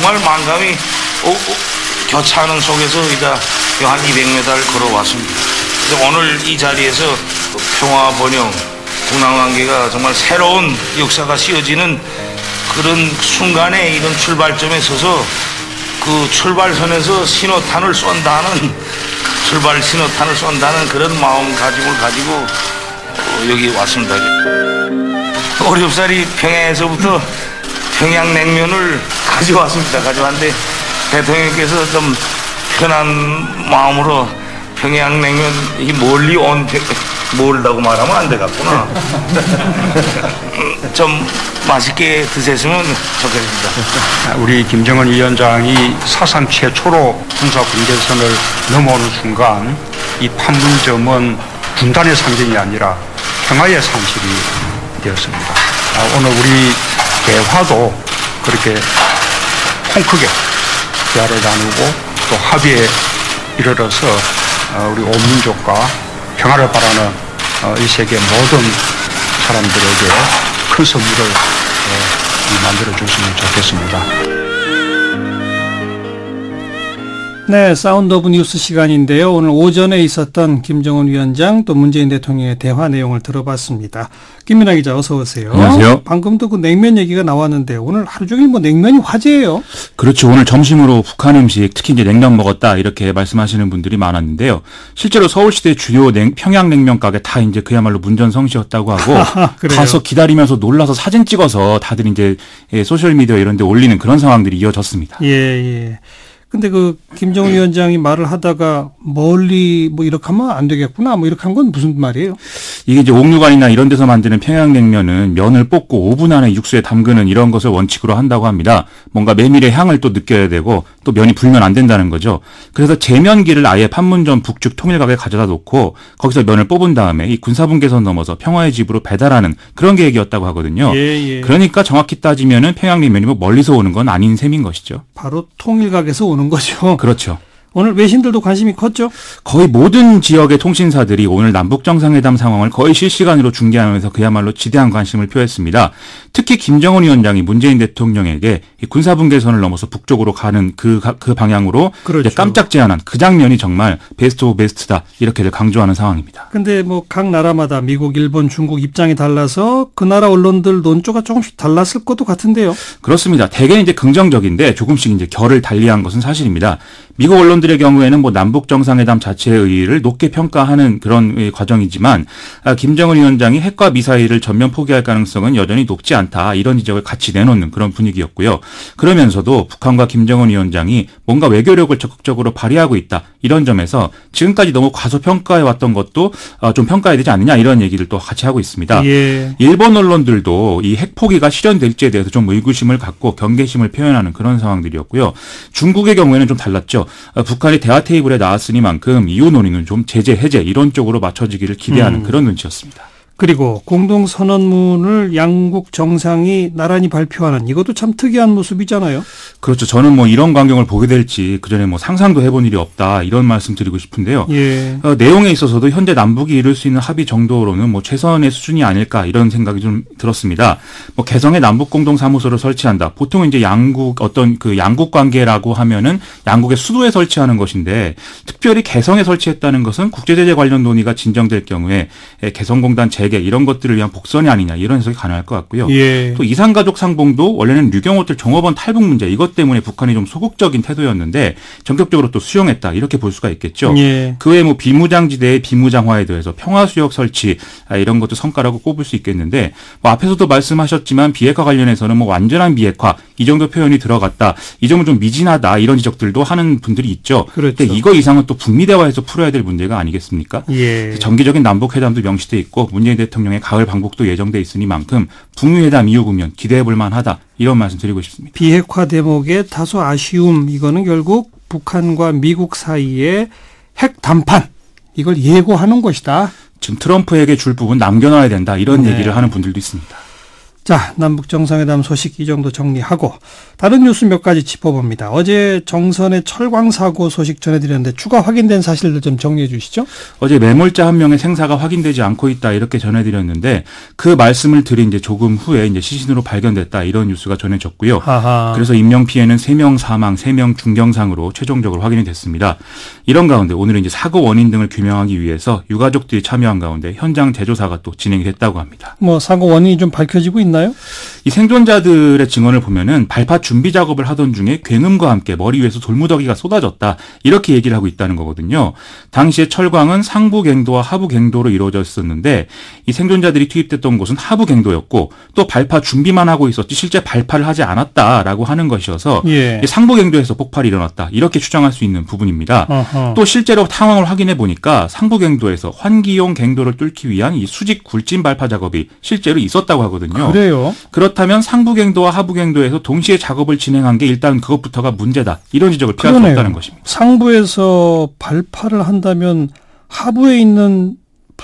정말 만감이 교차하는 속에서 이제 한 200m를 걸어왔습니다. 그래서 오늘 이 자리에서 평화 번영, 국난관계가 정말 새로운 역사가 씌워지는 그런 순간에 이런 출발점에 서서 그 출발선에서 신호탄을 쏜다는 그런 마음가짐을 가지고 여기 왔습니다. 어렵사리 평양에서부터 평양냉면을 가져왔는데 대통령께서 좀 편한 마음으로 평양냉면 이 멀다고 말하면 안 되겠구나. 좀 맛있게 드셨으면 좋겠습니다. 우리 김정은 위원장이 사상 최초로 군사 분계선을 넘어오는 순간 이 판문점은 분단의 상징이 아니라 평화의 상실이 되었습니다. 오늘 우리 대화도 그렇게 통 크게 대화를 나누고 또 합의에 이르러서 우리 온 민족과 평화를 바라는 이 세계 모든 사람들에게 큰 선물을 만들어줬으면 좋겠습니다. 네, 사운드 오브 뉴스 시간인데요. 오늘 오전에 있었던 김정은 위원장 또 문재인 대통령의 대화 내용을 들어봤습니다. 김민아 기자 어서 오세요. 안녕하세요. 방금도 그 냉면 얘기가 나왔는데 오늘 하루 종일 뭐 냉면이 화제예요. 그렇죠. 오늘 점심으로 북한 음식, 특히 이제 냉면 먹었다 이렇게 말씀하시는 분들이 많았는데요. 실제로 서울시대 주요 평양냉면 가게 다 이제 그야말로 문전성시였다고 하고 가서 기다리면서 놀라서 사진 찍어서 다들 이제 소셜 미디어 이런 데 올리는 그런 상황들이 이어졌습니다. 예. 근데 그 김정은 위원장이 말을 하다가 멀리 뭐 이렇게 하면 안 되겠구나 뭐 이렇게 한 건 무슨 말이에요? 이게 이제 옥류관이나 이런 데서 만드는 평양냉면은 면을 볶고 5분 안에 육수에 담그는 이런 것을 원칙으로 한다고 합니다. 뭔가 메밀의 향을 또 느껴야 되고 또 면이 불면 안 된다는 거죠. 그래서 제면기를 아예 판문점 북측 통일각에 가져다 놓고 거기서 면을 뽑은 다음에 이 군사분계선 넘어서 평화의 집으로 배달하는 그런 계획이었다고 하거든요. 예. 그러니까 정확히 따지면은 평양냉면이 뭐 멀리서 오는 건 아닌 셈인 것이죠. 바로 통일각에서 오는 거죠. 그렇죠. 오늘 외신들도 관심이 컸죠? 거의 모든 지역의 통신사들이 오늘 남북정상회담 상황을 거의 실시간으로 중계하면서 그야말로 지대한 관심을 표했습니다. 특히 김정은 위원장이 문재인 대통령에게 이 군사분계선을 넘어서 북쪽으로 가는 그 방향으로 그렇죠. 이제 깜짝 제안한 그 장면이 정말 베스트 오브 베스트다 이렇게 강조하는 상황입니다. 근데 뭐 각 나라마다 미국, 일본, 중국 입장이 달라서 그 나라 언론들 논조가 조금씩 달랐을 것도 같은데요. 그렇습니다. 대개 이제 긍정적인데 조금씩 이제 결을 달리한 것은 사실입니다. 미국 언론들의 경우에는 뭐 남북 정상회담 자체의 의의를 높게 평가하는 그런 과정이지만 김정은 위원장이 핵과 미사일을 전면 포기할 가능성은 여전히 높지 않다. 이런 지적을 같이 내놓는 그런 분위기였고요. 그러면서도 북한과 김정은 위원장이 뭔가 외교력을 적극적으로 발휘하고 있다. 이런 점에서 지금까지 너무 과소평가해왔던 것도 좀 평가해야 되지 않느냐 이런 얘기를 또 같이 하고 있습니다. 예. 일본 언론들도 이 핵포기가 실현될지에 대해서 좀 의구심을 갖고 경계심을 표현하는 그런 상황들이었고요. 중국의 경우에는 좀 달랐죠. 북한이 대화 테이블에 나왔으니만큼 이후 논의는 좀 제재, 해제 이런 쪽으로 맞춰지기를 기대하는 그런 눈치였습니다. 그리고 공동선언문을 양국 정상이 나란히 발표하는 이것도 참 특이한 모습이잖아요. 그렇죠. 저는 뭐 이런 광경을 보게 될지 그전에 뭐 상상도 해본 일이 없다 이런 말씀 드리고 싶은데요. 예. 내용에 있어서도 현재 남북이 이룰 수 있는 합의 정도로는 뭐 최선의 수준이 아닐까 이런 생각이 좀 들었습니다. 뭐 개성에 남북 공동 사무소를 설치한다. 보통 이제 양국 어떤 그 양국 관계라고 하면은 양국의 수도에 설치하는 것인데 특별히 개성에 설치했다는 것은 국제제재 관련 논의가 진정될 경우에 개성공단 재개 이런 것들을 위한 복선이 아니냐 이런 해석이 가능할 것 같고요. 예. 또 이산가족 상봉도 원래는 류경호들 종업원 탈북 문제 이것 때문에 북한이 좀 소극적인 태도였는데 전격적으로 또 수용했다 이렇게 볼 수가 있겠죠. 예. 그 외에 뭐 비무장지대의 비무장화에 대해서 평화수역 설치 이런 것도 성과라고 꼽을 수 있겠는데 뭐 앞에서도 말씀하셨지만 비핵화 관련해서는 뭐 완전한 비핵화 이 정도 표현이 들어갔다. 이 점은 좀 미진하다 이런 지적들도 하는 분들이 있죠. 그렇죠. 근데 이거 이상은 또 북미 대화에서 풀어야 될 문제가 아니겠습니까? 예. 정기적인 남북회담도 명시돼 있고 문재인 대통령의 가을 방북도 예정돼 있으니만큼 북미 회담 이후 국면 기대해 볼 만하다. 이런 말씀 드리고 싶습니다. 비핵화 대목에 다소 아쉬움 이거는 결국 북한과 미국 사이의 핵 담판 이걸 예고하는 것이다. 지금 트럼프에게 줄 부분 남겨놔야 된다. 이런 얘기를 하는 분들도 있습니다. 자, 남북 정상회담 소식 이 정도 정리하고 다른 뉴스 몇 가지 짚어봅니다. 어제 정선의 철광 사고 소식 전해드렸는데 추가 확인된 사실들 좀 정리해 주시죠. 어제 매몰자 한 명의 생사가 확인되지 않고 있다 이렇게 전해드렸는데 그 말씀을 드린 이제 조금 후에 이제 시신으로 발견됐다 이런 뉴스가 전해졌고요. 아하. 그래서 인명 피해는 3명 사망, 3명 중경상으로 최종적으로 확인이 됐습니다. 이런 가운데 오늘은 이제 사고 원인 등을 규명하기 위해서 유가족들이 참여한 가운데 현장 재조사가 또 진행이 됐다고 합니다. 뭐 사고 원인이 좀 밝혀지고 있나요? 이 생존자들의 증언을 보면은 발파 준비 작업을 하던 중에 굉음과 함께 머리 위에서 돌무더기가 쏟아졌다 이렇게 얘기를 하고 있다는 거거든요. 당시에 철광은 상부 갱도와 하부 갱도로 이루어져 있었는데 이 생존자들이 투입됐던 곳은 하부 갱도였고 또 발파 준비만 하고 있었지 실제 발파를 하지 않았다라고 하는 것이어서 예. 상부 갱도에서 폭발이 일어났다 이렇게 추정할 수 있는 부분입니다. 어허. 또 실제로 상황을 확인해 보니까 상부 갱도에서 환기용 갱도를 뚫기 위한 이 수직 굴진 발파 작업이 실제로 있었다고 하거든요. 그래요? 그렇다면 상부갱도와 하부갱도에서 동시에 작업을 진행한 게 일단 그것부터가 문제다. 이런 지적을 피할 수 그러네요. 없다는 것입니다. 상부에서 발파를 한다면 하부에 있는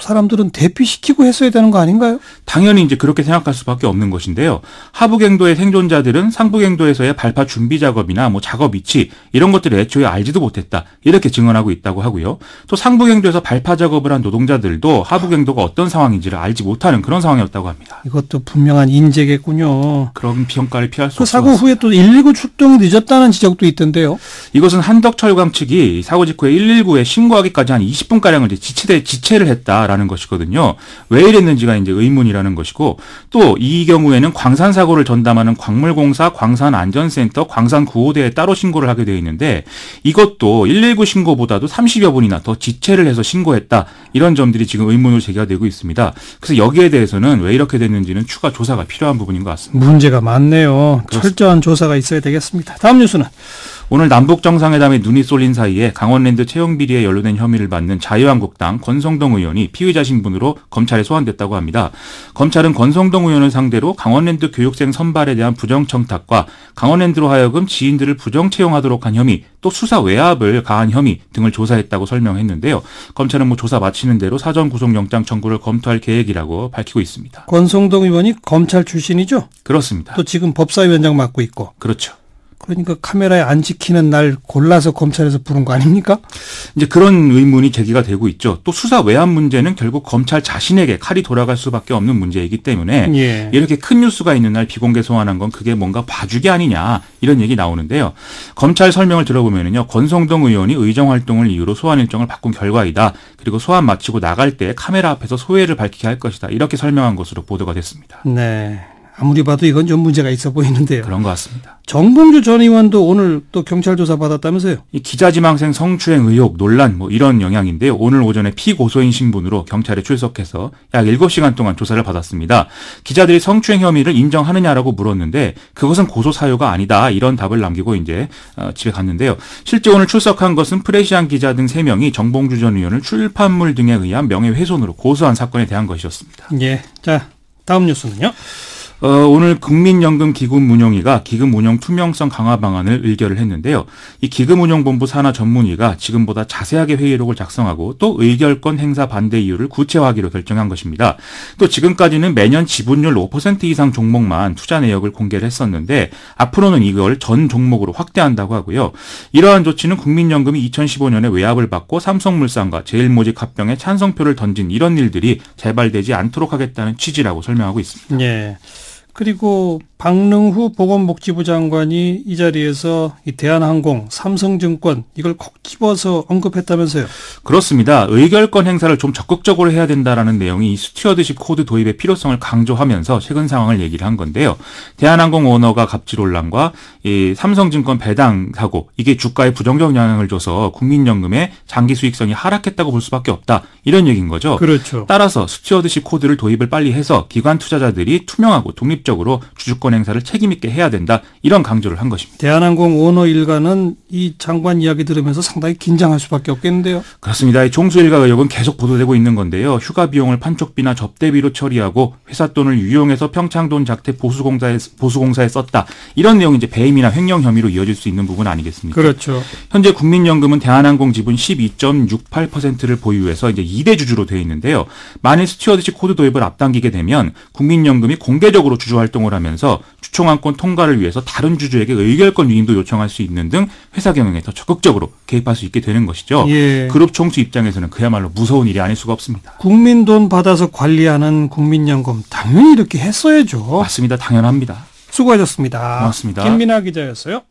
사람들은 대피시키고 했어야 되는 거 아닌가요? 당연히 이제 그렇게 생각할 수밖에 없는 것인데요. 하부갱도의 생존자들은 상부갱도에서의 발파 준비 작업이나 뭐 작업 위치 이런 것들을 애초에 알지도 못했다. 이렇게 증언하고 있다고 하고요. 또 상부갱도에서 발파 작업을 한 노동자들도 하부갱도가 어떤 상황인지를 알지 못하는 그런 상황이었다고 합니다. 이것도 분명한 인재겠군요. 그런 평가를 피할 수 그 없을 사고 것 같습니다. 후에 또 119 출동이 늦었다는 지적도 있던데요. 이것은 한덕철광 측이 사고 직후에 119에 신고하기까지 한 20분가량을 지체를 했다라는 것이거든요. 왜 이랬는지가 이제 의문이라는 것이고 또 이 경우에는 광산 사고를 전담하는 광물공사 광산안전센터 광산구호대에 따로 신고를 하게 되어 있는데 이것도 119 신고보다도 30여 분이나 더 지체를 해서 신고했다. 이런 점들이 지금 의문으로 제기가 되고 있습니다. 그래서 여기에 대해서는 왜 이렇게 됐는지는 추가 조사가 필요한 부분인 것 같습니다. 문제가 많네요. 철저한 조사가 있어야 되겠습니다. 다음 뉴스는 오늘 남북 정상회담에 눈이 쏠린 사이에 강원랜드 채용 비리에 연루된 혐의를 받는 자유한국당 권성동 의원이 피의자 신분으로 검찰에 소환됐다고 합니다. 검찰은 권성동 의원을 상대로 강원랜드 교육생 선발에 대한 부정청탁과 강원랜드로 하여금 지인들을 부정 채용하도록 한 혐의, 또 수사 외압을 가한 혐의 등을 조사했다고 설명했는데요. 검찰은 뭐 조사 마치는 대로 사전 구속영장 청구를 검토할 계획이라고 밝히고 있습니다. 권성동 의원이 검찰 출신이죠? 그렇습니다. 또 지금 법사위원장 맡고 있고. 그렇죠. 그러니까 카메라에 안 찍히는 날 골라서 검찰에서 부른 거 아닙니까? 이제 그런 의문이 제기가 되고 있죠. 또 수사 외압 문제는 결국 검찰 자신에게 칼이 돌아갈 수밖에 없는 문제이기 때문에 예. 이렇게 큰 뉴스가 있는 날 비공개 소환한 건 그게 뭔가 봐주기 아니냐 이런 얘기 나오는데요. 검찰 설명을 들어보면요. 권성동 의원이 의정 활동을 이유로 소환 일정을 바꾼 결과이다. 그리고 소환 마치고 나갈 때 카메라 앞에서 소회를 밝히게 할 것이다. 이렇게 설명한 것으로 보도가 됐습니다. 네. 아무리 봐도 이건 좀 문제가 있어 보이는데요. 그런 것 같습니다. 정봉주 전 의원도 오늘 또 경찰 조사 받았다면서요? 이 기자지망생 성추행 의혹 논란 뭐 이런 영향인데요. 오늘 오전에 피고소인 신분으로 경찰에 출석해서 약 7시간 동안 조사를 받았습니다. 기자들이 성추행 혐의를 인정하느냐라고 물었는데 그것은 고소 사유가 아니다. 이런 답을 남기고 이제 집에 갔는데요. 실제 오늘 출석한 것은 프레시안 기자 등 3명이 정봉주 전 의원을 출판물 등에 의한 명예훼손으로 고소한 사건에 대한 것이었습니다. 예. 자, 다음 뉴스는요? 오늘 국민연금기금운용위가 기금운용 투명성 강화 방안을 의결을 했는데요. 이 기금운용본부 산하 전문위가 지금보다 자세하게 회의록을 작성하고 또 의결권 행사 반대 이유를 구체화하기로 결정한 것입니다. 또 지금까지는 매년 지분율 5% 이상 종목만 투자 내역을 공개를 했었는데 앞으로는 이걸 전 종목으로 확대한다고 하고요. 이러한 조치는 국민연금이 2015년에 외압을 받고 삼성물산과 제일모직 합병에 찬성표를 던진 이런 일들이 재발되지 않도록 하겠다는 취지라고 설명하고 있습니다. 예. 그리고 박능후 보건복지부 장관이 이 자리에서 이 대한항공, 삼성증권 이걸 콕 집어서 언급했다면서요? 그렇습니다. 의결권 행사를 좀 적극적으로 해야 된다라는 내용이 이 스튜어드십 코드 도입의 필요성을 강조하면서 최근 상황을 얘기를 한 건데요. 대한항공 오너가 갑질혼란과 이 삼성증권 배당 사고 이게 주가에 부정적 영향을 줘서 국민연금의 장기 수익성이 하락했다고 볼 수밖에 없다. 이런 얘기인 거죠. 그렇죠. 따라서 스튜어드십 코드를 도입을 빨리 해서 기관 투자자들이 투명하고 독립적으로 주주권 주주권 행사를 책임 있게 해야 된다. 이런 강조를 한 것입니다. 대한항공 오너 일가는 이 장관 이야기 들으면서 상당히 긴장할 수밖에 없겠는데요. 그렇습니다. 종수 일가 의혹은 계속 보도되고 있는 건데요. 휴가 비용을 판촉비나 접대비로 처리하고 회사 돈을 유용해서 평창돈 작태 보수공사에 썼다. 이런 내용이 이제 배임이나 횡령 혐의로 이어질 수 있는 부분 아니겠습니까? 그렇죠. 현재 국민연금은 대한항공 지분 12.68%를 보유해서 이제 2대 주주로 되어 있는데요. 만일 스튜어드십 코드 도입을 앞당기게 되면 국민연금이 공개적으로 주주 활동을 하면서 주총안건 통과를 위해서 다른 주주에게 의결권 위임도 요청할 수 있는 등 회사 경영에 더 적극적으로 개입할 수 있게 되는 것이죠. 예. 그룹 총수 입장에서는 그야말로 무서운 일이 아닐 수가 없습니다. 국민 돈 받아서 관리하는 국민연금 당연히 이렇게 했어야죠. 맞습니다. 당연합니다. 수고하셨습니다. 고맙습니다. 김민아 기자였어요.